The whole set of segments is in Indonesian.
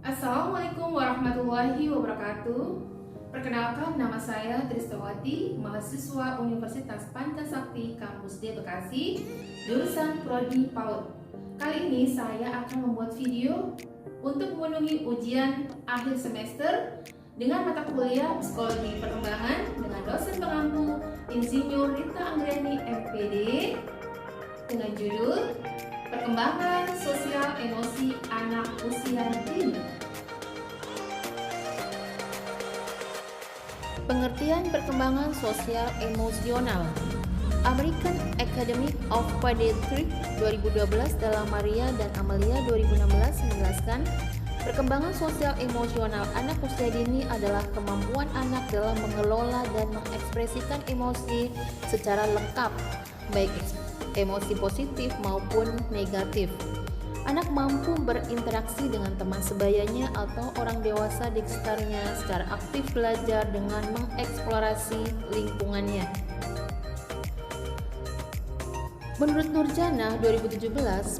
Assalamualaikum warahmatullahi wabarakatuh. Perkenalkan, nama saya Tristawati, mahasiswa Universitas Pancasakti Kampus D Bekasi, jurusan Prodi PAUD. Kali ini saya akan membuat video untuk memenuhi ujian akhir semester dengan mata kuliah Psikologi Perkembangan dengan dosen pengampu Insinyur Rita Anggriani MPD dengan judul Perkembangan Sosial Emosi Anak Usia Dini. Pengertian perkembangan sosial emosional. American Academy of Pediatrics 2012 dalam Maria dan Amelia 2016 menjelaskan, perkembangan sosial emosional anak usia dini adalah kemampuan anak dalam mengelola dan mengekspresikan emosi secara lengkap, baik emosi positif maupun negatif. Anak mampu berinteraksi dengan teman sebayanya atau orang dewasa di sekitarnya, secara aktif belajar dengan mengeksplorasi lingkungannya. Menurut Nurjana 2017,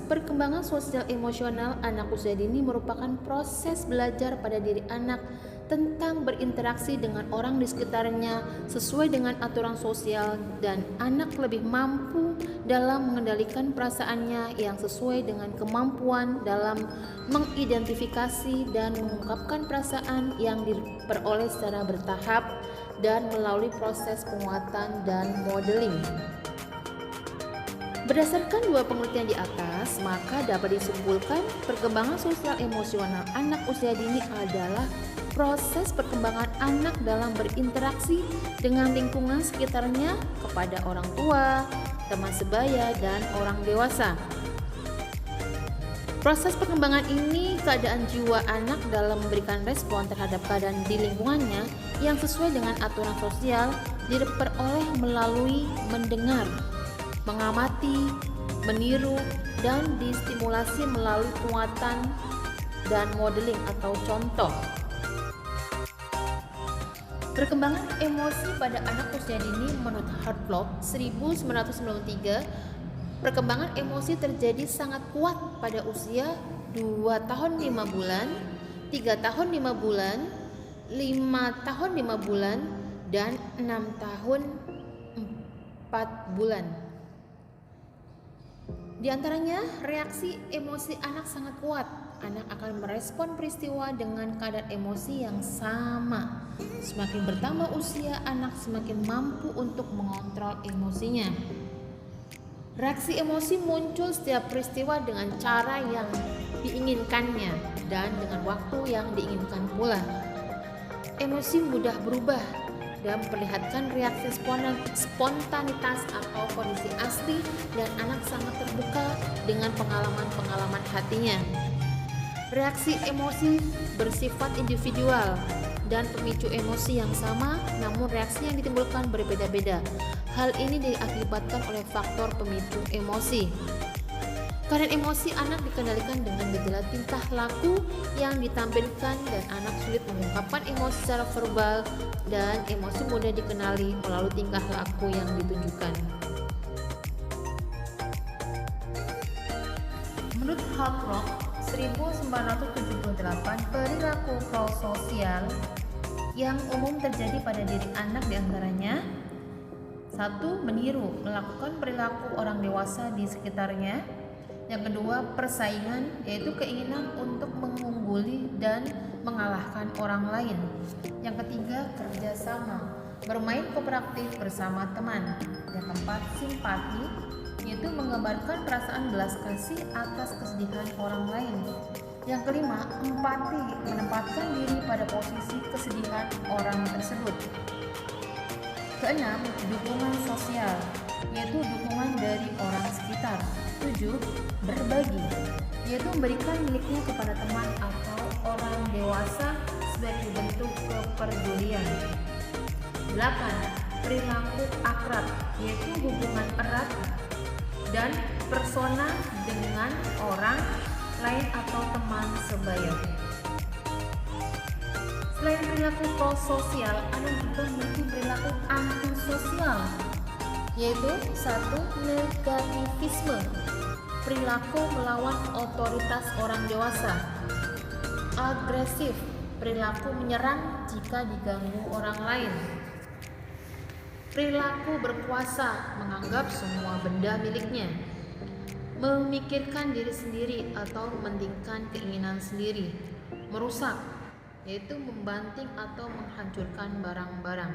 perkembangan sosial emosional anak usia dini merupakan proses belajar pada diri anak tentang berinteraksi dengan orang di sekitarnya sesuai dengan aturan sosial, dan anak lebih mampu dalam mengendalikan perasaannya yang sesuai dengan kemampuan dalam mengidentifikasi dan mengungkapkan perasaan yang diperoleh secara bertahap dan melalui proses penguatan dan modeling. Berdasarkan dua pengertian di atas, maka dapat disimpulkan perkembangan sosial emosional anak usia dini adalah proses perkembangan anak dalam berinteraksi dengan lingkungan sekitarnya kepada orang tua, teman sebaya, dan orang dewasa. Proses perkembangan ini keadaan jiwa anak dalam memberikan respon terhadap keadaan di lingkungannya yang sesuai dengan aturan sosial diperoleh melalui mendengar, mengamati, meniru, dan distimulasi melalui penguatan dan modeling atau contoh. Perkembangan emosi pada anak usia dini menurut Hartlock 1993, perkembangan emosi terjadi sangat kuat pada usia 2 tahun 5 bulan, 3 tahun 5 bulan, 5 tahun 5 bulan, dan 6 tahun 4 bulan. Di antaranya, reaksi emosi anak sangat kuat. Anak akan merespon peristiwa dengan kadar emosi yang sama. Semakin bertambah usia, anak semakin mampu untuk mengontrol emosinya. Reaksi emosi muncul setiap peristiwa dengan cara yang diinginkannya dan dengan waktu yang diinginkan pula. Emosi mudah berubah dan memperlihatkan reaksi spontanitas atau kondisi asli, dan anak sangat terbuka dengan pengalaman-pengalaman hatinya. Reaksi emosi bersifat individual dan pemicu emosi yang sama, namun reaksi yang ditimbulkan berbeda-beda. Hal ini diakibatkan oleh faktor pemicu emosi. Keadaan emosi anak dikendalikan dengan gejala tingkah laku yang ditampilkan, dan anak sulit mengungkapkan emosi secara verbal, dan emosi mudah dikenali melalui tingkah laku yang ditunjukkan. Menurut Hartlock 1978, perilaku prososial yang umum terjadi pada diri anak diantaranya: 1. Meniru, melakukan perilaku orang dewasa di sekitarnya. Yang kedua, persaingan, yaitu keinginan untuk mengungguli dan mengalahkan orang lain. Yang ketiga, kerjasama, bermain kooperatif bersama teman. Yang keempat, simpati, yaitu menggambarkan perasaan belas kasih atas kesedihan orang lain. Yang kelima, empati, menempatkan diri pada posisi kesedihan orang tersebut. Keenam, dukungan sosial, yaitu dukungan dari orang sekitar. 7. Berbagi, yaitu memberikan miliknya kepada teman atau orang dewasa sebagai bentuk kepedulian. 8. Perilaku akrab, yaitu hubungan erat dan persona dengan orang lain atau teman sebaya. Selain perilaku prososial, ada juga memiliki perilaku antisosial, yaitu 1. Negativisme, perilaku melawan otoritas orang dewasa. agresif, perilaku menyerang jika diganggu orang lain. Perilaku berkuasa, menganggap semua benda miliknya. Memikirkan diri sendiri atau mementingkan keinginan sendiri. Merusak, yaitu membanting atau menghancurkan barang-barang.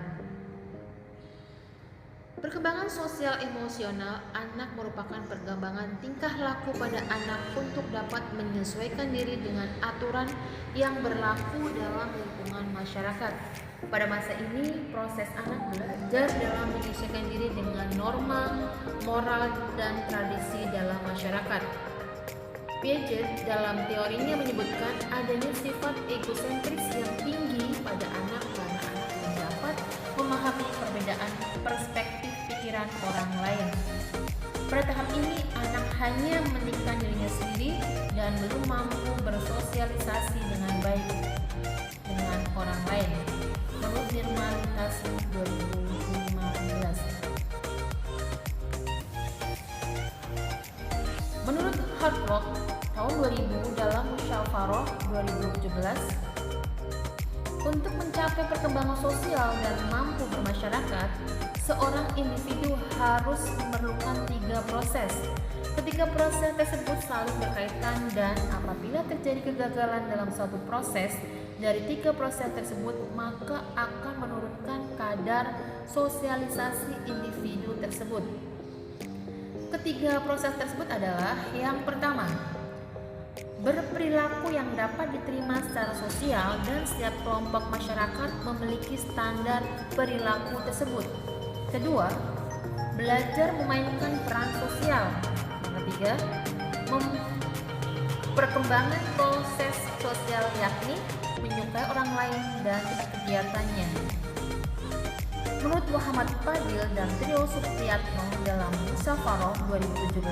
Perkembangan sosial emosional anak merupakan perkembangan tingkah laku pada anak untuk dapat menyesuaikan diri dengan aturan yang berlaku dalam lingkungan masyarakat. Pada masa ini, proses anak belajar dalam menyesuaikan diri dengan norma, moral, dan tradisi dalam masyarakat. Piaget dalam teorinya menyebutkan adanya sifat egosentris yang tinggi pada anak karena anak dapat memahami perbedaan perspektif pikiran orang lain. Pada tahap ini, anak hanya mementingkan dirinya sendiri dan belum mampu bersosialisasi dengan baik dengan orang lain. Menurut Nirma Lintasi 2015. Menurut Hartlock tahun 2000 dalam Musyawarah 2017, untuk mencapai perkembangan sosial dan mampu bermasyarakat, seorang individu harus memerlukan 3 proses. Ketiga proses tersebut saling berkaitan dan apabila terjadi kegagalan dalam suatu proses dari 3 proses tersebut, maka akan menurunkan kadar sosialisasi individu tersebut. Ketiga proses tersebut adalah yang pertama, berperilaku yang dapat diterima secara sosial dan setiap kelompok masyarakat memiliki standar perilaku tersebut. Kedua, belajar memainkan peran sosial. Yang ketiga, perkembangan proses sosial yakni menyukai orang lain dan kegiatannya. Menurut Muhammad Fadil dan Trio Supriyatno dalam Musyawarah 2017,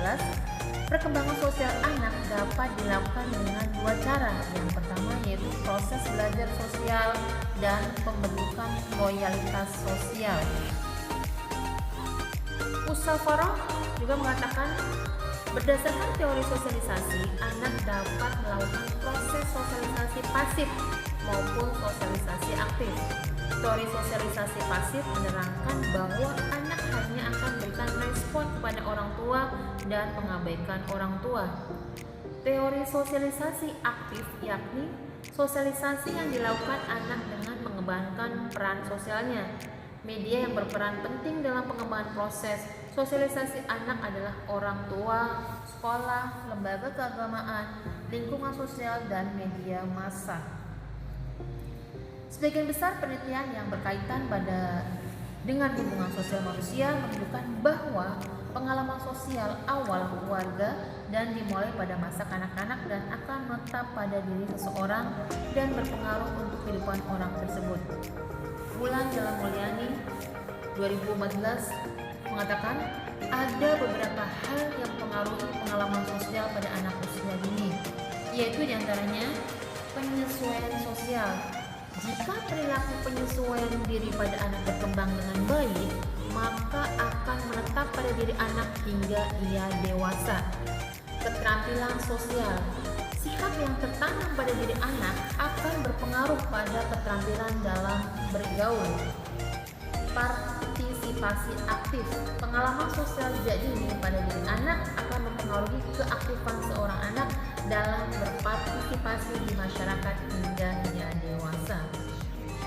perkembangan sosial anak dapat dilakukan dengan 2 cara. Yang pertama yaitu proses belajar sosial dan pembentukan loyalitas sosial. Musyawarah juga mengatakan berdasarkan teori sosialisasi, anak dapat melakukan proses sosialisasi pasif maupun sosialisasi aktif. Teori sosialisasi pasif menerangkan bahwa anak hanya akan memberikan respon kepada orang tua dan mengabaikan orang tua. Teori sosialisasi aktif yakni sosialisasi yang dilakukan anak dengan mengembangkan peran sosialnya. Media yang berperan penting dalam pengembangan proses sosialisasi anak adalah orang tua, sekolah, lembaga keagamaan, lingkungan sosial, dan media massa. Sebagian besar penelitian yang berkaitan dengan hubungan sosial manusia menunjukkan bahwa pengalaman sosial awal keluarga dan dimulai pada masa kanak-kanak dan akan menetap pada diri seseorang dan berpengaruh untuk kehidupan orang tersebut. Bulan Dalam Mulyani 2014 mengatakan ada beberapa hal yang mempengaruhi pengalaman sosial pada anak usia dini, yaitu diantaranya penyesuaian sosial. Jika perilaku penyesuaian diri pada anak berkembang dengan baik, maka akan menetap pada diri anak hingga ia dewasa. Keterampilan sosial. Sikap yang tertanam pada diri anak akan berpengaruh pada keterampilan dalam bergaul. Partisipasi aktif. Pengalaman sosial sejak dini pada diri anak akan mempengaruhi keaktifan seorang anak dalam berpartisipasi di masyarakat hingga ia dewasa.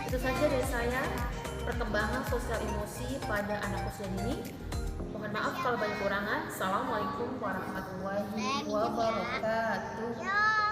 Itu saja dari saya, perkembangan sosial emosi pada anak usia dini. Mohon maaf kalau banyak kurangan. Assalamualaikum warahmatullahi wabarakatuh.